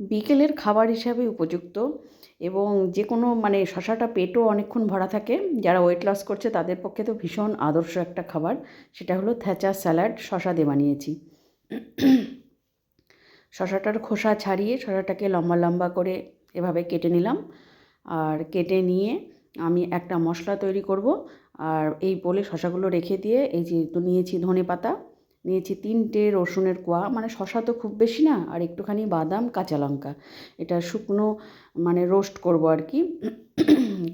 বিকেলের খাবার হিসাবে উপযুক্ত এবং যে কোনো মানে শশাটা পেটও অনেকক্ষণ ভরা থাকে, যারা ওয়েট লস করছে তাদের পক্ষে তো ভীষণ আদর্শ একটা খাবার। সেটা হলো থেচা স্যালাড, শশা দিয়ে বানিয়েছি। শশাটার খোসা ছাড়িয়ে শশাটাকে লম্বা লম্বা করে এভাবে কেটে নিলাম। আর কেটে নিয়ে আমি একটা মশলা তৈরি করব। আর এই বলে শশাগুলো রেখে দিয়ে এই যে তো নিয়েছি ধনেপাতা, নিয়েছি 3টে রসুনের কোয়া, মানে শশা তো খুব বেশি না, আর একটুখানি বাদাম, কাঁচা লঙ্কা। এটা শুকনো মানে রোস্ট করব আর কি।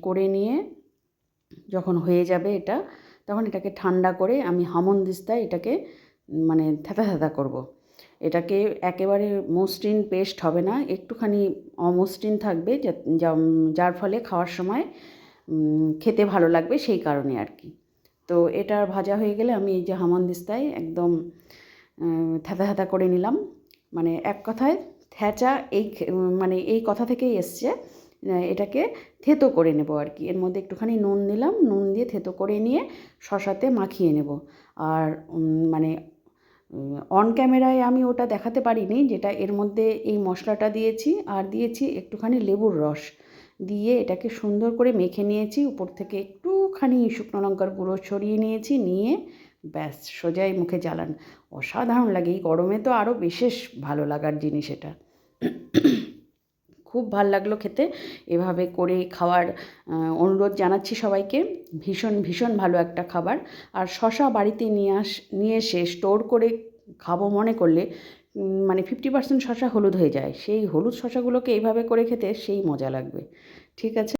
করে নিয়ে যখন হয়ে যাবে এটা, তখন এটাকে ঠান্ডা করে আমি হামানদিস্তায় এটাকে মানে থ্যাতা থ্যাতা করব। এটাকে একেবারে মসৃণ পেস্ট হবে না, একটুখানি অমসৃণ থাকবে, যার ফলে খাওয়ার সময় খেতে ভালো লাগবে, সেই কারণে আর কি। তো এটা ভাজা হয়ে গেলে আমি এই যে হামানদিস্তায় একদম থ্যাতা থ্যাতা করে নিলাম। মানে এক কথায় থ্যাচা মানে এই কথা থেকেই এসছে। এটাকে থেতো করে নেব আর কি। এর মধ্যে একটুখানি নুন দিলাম, নুন দিয়ে থেতো করে নিয়ে শশাতে মাখিয়ে নেব। আর মানে অন ক্যামেরায় আমি ওটা দেখাতে পারিনি, যেটা এর মধ্যে এই মশলাটা দিয়েছি আর দিয়েছি একটুখানি লেবুর রস দিয়ে এটাকে সুন্দর করে মেখে নিয়েছি। উপর থেকে একটুখানি শুকনো লঙ্কার গুঁড়ো ছড়িয়ে নিয়েছি, নিয়ে ব্যাস সোজাই মুখে জ্বালান। অসাধারণ লাগে, এই গরমে তো আরও বিশেষ ভালো লাগার জিনিস এটা। খুব ভাল লাগলো খেতে। এভাবে করে খাওয়ার অনুরোধ জানাচ্ছি সবাইকে। ভীষণ ভীষণ ভালো একটা খাবার। আর শশা বাড়িতে নিয়ে এসে স্টোর করে খাবো মনে করলে মানে 50% শশা হলুদ হয়ে যায়। সেই হলুদ শশাগুলোকে এইভাবে করে খেতে সেই মজা লাগবে। ঠিক আছে।